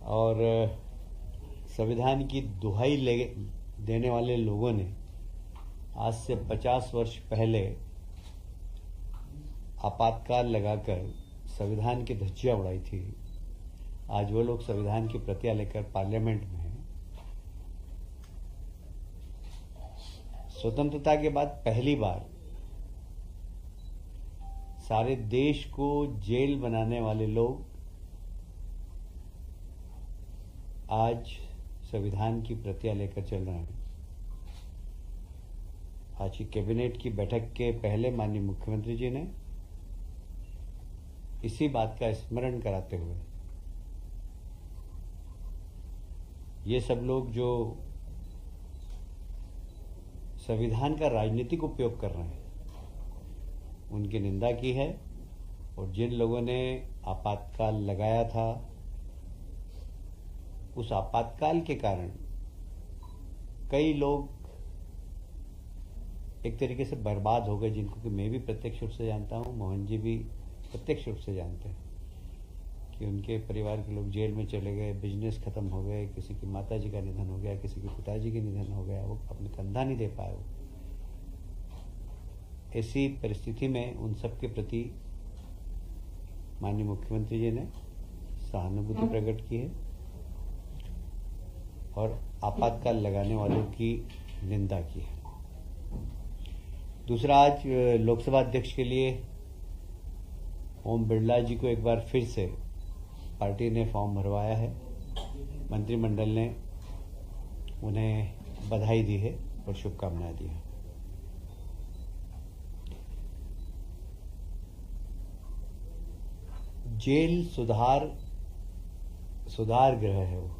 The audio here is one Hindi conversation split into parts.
और संविधान की दुहाई देने वाले लोगों ने आज से 50 वर्ष पहले आपातकाल लगाकर संविधान की धज्जियां उड़ाई थी। आज वो लोग संविधान की प्रतियां लेकर पार्लियामेंट में हैं। स्वतंत्रता के बाद पहली बार सारे देश को जेल बनाने वाले लोग आज संविधान की प्रतियां लेकर चल रहे हैं। आज की कैबिनेट की बैठक के पहले माननीय मुख्यमंत्री जी ने इसी बात का स्मरण कराते हुए ये सब लोग जो संविधान का राजनीतिक उपयोग कर रहे हैं उनकी निंदा की है। और जिन लोगों ने आपातकाल लगाया था उस आपातकाल के कारण कई लोग एक तरीके से बर्बाद हो गए, जिनको कि मैं भी प्रत्यक्ष रूप से जानता हूं, मोहन जी भी प्रत्यक्ष रूप से जानते हैं कि उनके परिवार के लोग जेल में चले गए, बिजनेस खत्म हो गए, किसी की माता जी का निधन हो गया, किसी के पिताजी का निधन हो गया, वो अपने कंधा नहीं दे पाए। वो ऐसी परिस्थिति में उन सब के प्रति माननीय मुख्यमंत्री जी ने सहानुभूति प्रकट की है और आपातकाल लगाने वालों की निंदा की है। दूसरा, आज लोकसभा अध्यक्ष के लिए ओम बिरला जी को एक बार फिर से पार्टी ने फॉर्म भरवाया है। मंत्रिमंडल ने उन्हें बधाई दी है और शुभकामनाएं दी है। जेल सुधार गृह है वो,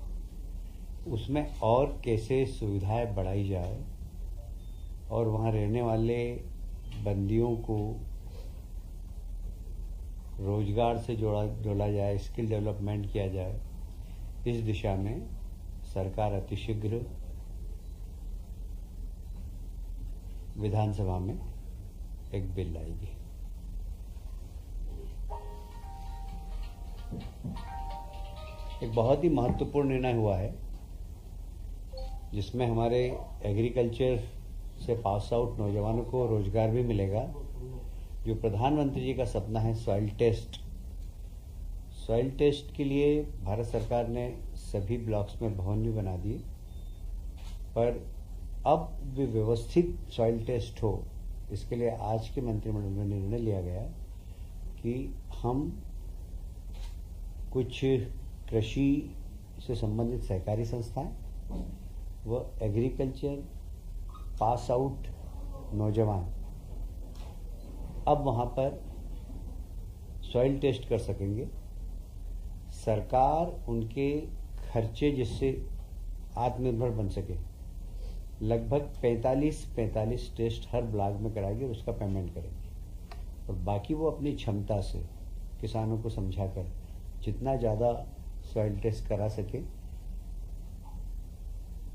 उसमें और कैसे सुविधाएं बढ़ाई जाए और वहां रहने वाले बंदियों को रोजगार से जोड़ा जाए, स्किल डेवलपमेंट किया जाए, इस दिशा में सरकार अतिशीघ्र विधानसभा में एक बिल लाएगी। एक बहुत ही महत्वपूर्ण निर्णय हुआ है जिसमें हमारे एग्रीकल्चर से पास आउट नौजवानों को रोजगार भी मिलेगा। जो प्रधानमंत्री जी का सपना है सॉइल टेस्ट के लिए भारत सरकार ने सभी ब्लॉक्स में भवन भी बना दिए, पर अब भी व्यवस्थित सॉइल टेस्ट हो, इसके लिए आज के मंत्रिमंडल में निर्णय लिया गया कि हम कुछ कृषि से संबंधित सहकारी संस्थाएं व एग्रीकल्चर पास आउट नौजवान अब वहां पर सॉइल टेस्ट कर सकेंगे। सरकार उनके खर्चे जिससे आत्मनिर्भर बन सके, लगभग 45 टेस्ट हर ब्लॉक में कराएगी और उसका पेमेंट करेंगे। और बाकी वो अपनी क्षमता से किसानों को समझाकर जितना ज़्यादा सॉइल टेस्ट करा सके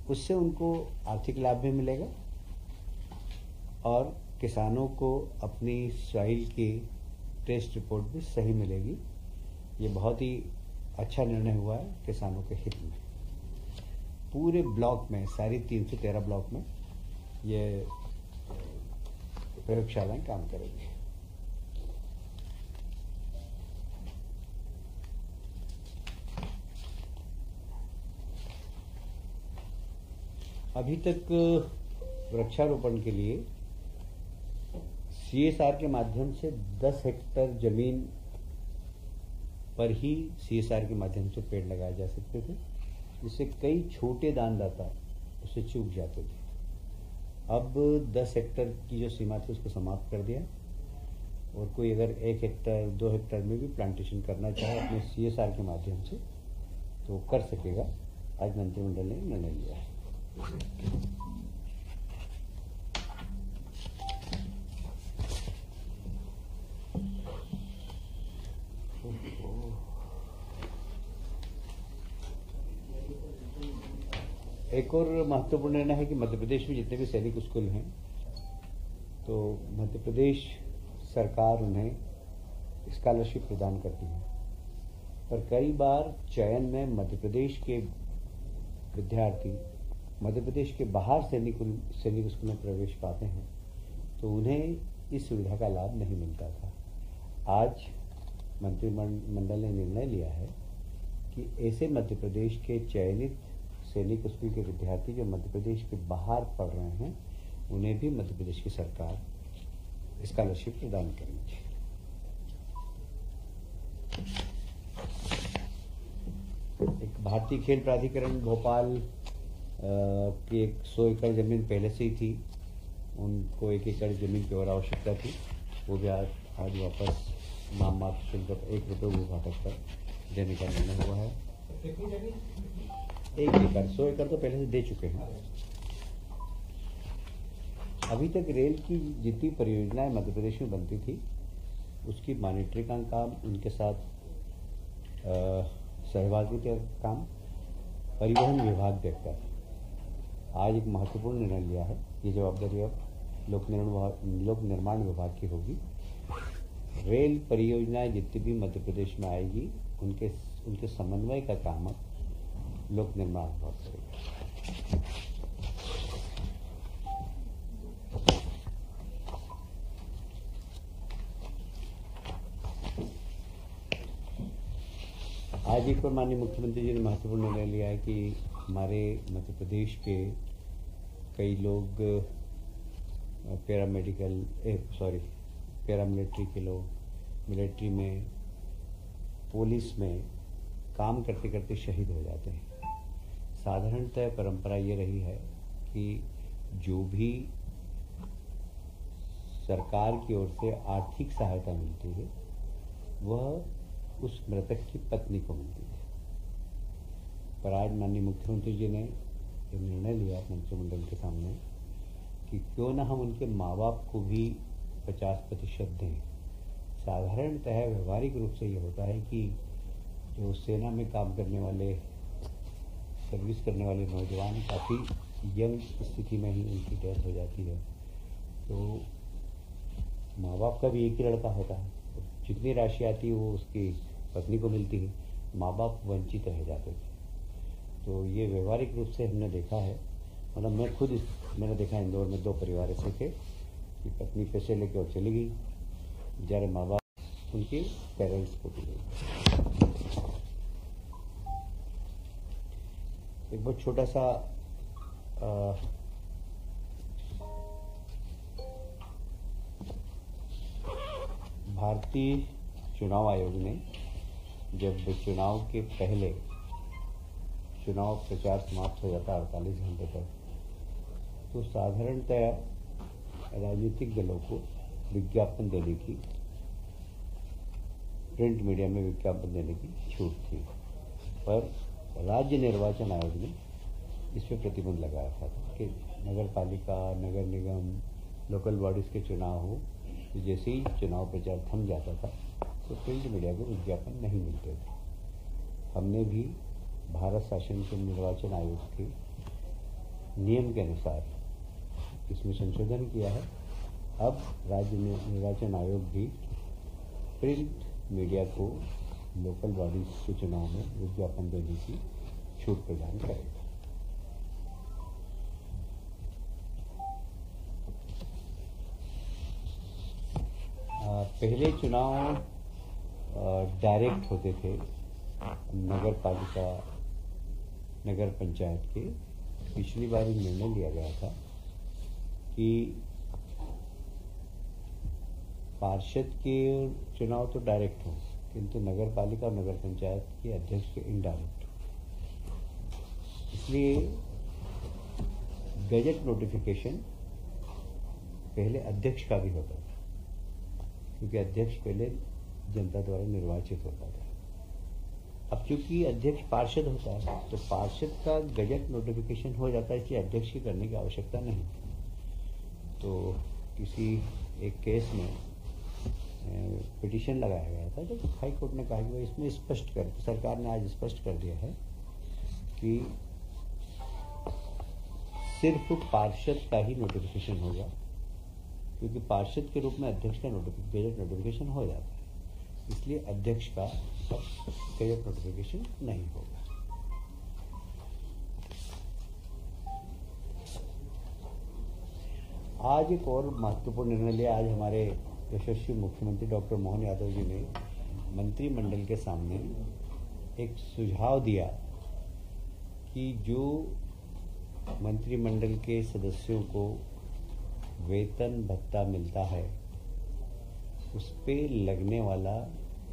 उससे उनको आर्थिक लाभ भी मिलेगा और किसानों को अपनी सॉइल की टेस्ट रिपोर्ट भी सही मिलेगी। ये बहुत ही अच्छा निर्णय हुआ है किसानों के हित में। पूरे ब्लॉक में, सारी 313 ब्लॉक में ये प्रयोगशालाएं काम करेंगी। अभी तक वृक्षारोपण के लिए सीएसआर के माध्यम से 10 हेक्टेयर जमीन पर ही सीएसआर के माध्यम से पेड़ लगाए जा सकते थे, जिससे कई छोटे दानदाता उससे चूक जाते थे। अब 10 हेक्टेयर की जो सीमा थी उसको समाप्त कर दिया और कोई अगर 1 हेक्टेयर 2 हेक्टेयर में भी प्लांटेशन करना चाहे अपने सीएसआर के माध्यम से तो कर सकेगा। आज मंत्रिमंडल ने निर्णय लिया है। एक और महत्वपूर्ण निर्णय है कि मध्य प्रदेश में जितने भी सैनिक स्कूल हैं तो मध्य प्रदेश सरकार उन्हें स्कॉलरशिप प्रदान करती है पर कई बार चयन में मध्य प्रदेश के विद्यार्थी मध्य प्रदेश के बाहर सैनिक स्कूल में प्रवेश पाते हैं तो उन्हें इस सुविधा का लाभ नहीं मिलता था। आज मंत्रिमंडल ने निर्णय लिया है कि ऐसे मध्य प्रदेश के चयनित सैनिक स्कूल के विद्यार्थी जो मध्य प्रदेश के बाहर पढ़ रहे हैं उन्हें भी मध्य प्रदेश की सरकार स्कॉलरशिप प्रदान करेगी। एक भारतीय खेल प्राधिकरण भोपाल की 100 एकड़ जमीन पहले से ही थी, उनको 1 एकड़ जमीन की और आवश्यकता थी, वो भी आज वापस नाम मात्र शुल्क 1 रुपये विभाजक पर देने का निर्णय हुआ है। 1 एकड़ 100 एकड़ तो पहले से दे चुके हैं। अभी तक रेल की जितनी परियोजनाएं मध्य प्रदेश में बनती थी उसकी मॉनिटरिंग का काम, उनके साथ सहभागी का काम परिवहन विभाग देखता है। आज एक महत्वपूर्ण निर्णय लिया है, ये जवाबदारी अब लोक निर्माण विभाग की होगी। रेल परियोजनाएं जितनी भी मध्य प्रदेश में आएगी उनके समन्वय का काम अब लोक निर्माण विभाग करेगा। आज एक और माननीय मुख्यमंत्री जी ने महत्वपूर्ण निर्णय लिया है कि हमारे मध्य प्रदेश के कई लोग पैरामिलिट्री के लोग मिलिट्री में, पुलिस में काम करते करते शहीद हो जाते हैं। साधारणतः परंपरा ये रही है कि जो भी सरकार की ओर से आर्थिक सहायता मिलती है वह उस मृतक की पत्नी को मिलती है। पर आज माननीय मुख्यमंत्री जी ने ये निर्णय लिया मंत्रिमंडल के सामने कि क्यों ना हम उनके माँ बाप को भी 50% दें। साधारणतः व्यवहारिक रूप से ये होता है कि जो सेना में काम करने वाले, सर्विस करने वाले नौजवान काफ़ी यंग स्थिति में ही उनकी डेथ हो जाती है, तो माँ बाप का भी एक ही लड़का होता है, जितनी राशि आती है वो उसकी पत्नी को मिलती है, माँ बाप वंचित रह जाते थे। तो ये व्यवहारिक रूप से हमने देखा है, मतलब मैंने देखा इंदौर में 2 परिवार ऐसे थे कि पत्नी पैसे लेके और चली गई, बेचारे माँ बाप उनके पेरेंट्स को भी गई। एक बहुत छोटा सा भारतीय चुनाव आयोग ने जब चुनाव के पहले चुनाव प्रचार समाप्त हो जाता है 48 घंटे तक, तो साधारणतः राजनीतिक दलों को विज्ञापन देने की, प्रिंट मीडिया में विज्ञापन देने की छूट थी। पर राज्य निर्वाचन आयोग ने इस पर प्रतिबंध लगाया था कि नगर पालिका, नगर निगम, लोकल बॉडीज के चुनाव हो, तो जैसे ही चुनाव प्रचार थम जाता था तो प्रिंट मीडिया को विज्ञापन नहीं मिलते थे। हमने भी भारत शासन के निर्वाचन आयोग के नियम के अनुसार इसमें संशोधन किया है। अब राज्य में निर्वाचन आयोग भी प्रिंट मीडिया को लोकल बॉडीज के चुनाव में विज्ञापन देने की छूट प्रदान करेगा। पहले चुनाव डायरेक्ट होते थे नगर पालिका, नगर पंचायत के। पिछली बार एक निर्णय लिया गया था कि पार्षद के चुनाव तो डायरेक्ट हो, किंतु नगर पालिका और नगर पंचायत के अध्यक्ष के इनडायरेक्ट हो। इसलिए गजट नोटिफिकेशन पहले अध्यक्ष का भी होता था, क्योंकि अध्यक्ष पहले जनता द्वारा निर्वाचित होता था। अब चूंकि अध्यक्ष पार्षद होता है तो पार्षद का गजट नोटिफिकेशन हो जाता है, इसलिए अध्यक्ष की करने की आवश्यकता नहीं। तो किसी एक केस में पिटीशन लगाया गया था, तो हाई कोर्ट ने कहा कि भाई इसमें स्पष्ट कर, सरकार ने आज स्पष्ट कर दिया है कि सिर्फ पार्षद का ही नोटिफिकेशन होगा, क्योंकि पार्षद के रूप में अध्यक्ष का गजट नोटिफिकेशन हो जाता है। इसलिए अध्यक्ष का ब्रेकेज ऑफ नोटिफिकेशन नहीं होगा। आज एक और महत्वपूर्ण निर्णय लिया। आज हमारे यशस्वी मुख्यमंत्री डॉक्टर मोहन यादव जी ने मंत्रिमंडल के सामने एक सुझाव दिया कि जो मंत्रिमंडल के सदस्यों को वेतन भत्ता मिलता है उस पे लगने वाला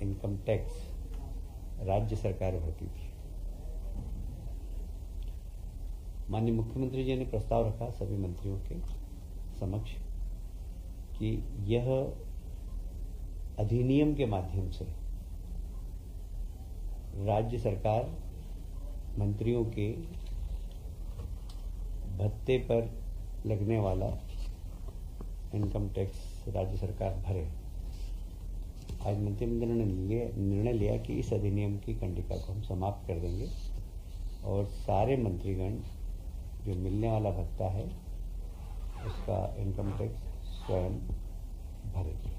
इनकम टैक्स राज्य सरकार भरती थी। माननीय मुख्यमंत्री जी ने प्रस्ताव रखा सभी मंत्रियों के समक्ष कि यह अधिनियम के माध्यम से राज्य सरकार मंत्रियों के भत्ते पर लगने वाला इनकम टैक्स राज्य सरकार भरे। आज मंत्रिमंडल ने निर्णय लिया कि इस अधिनियम की कंडिका को हम समाप्त कर देंगे और सारे मंत्रीगण जो मिलने वाला भत्ता है उसका इनकम टैक्स स्वयं भरेंगे।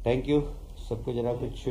Thank you. सबको जरा कुछ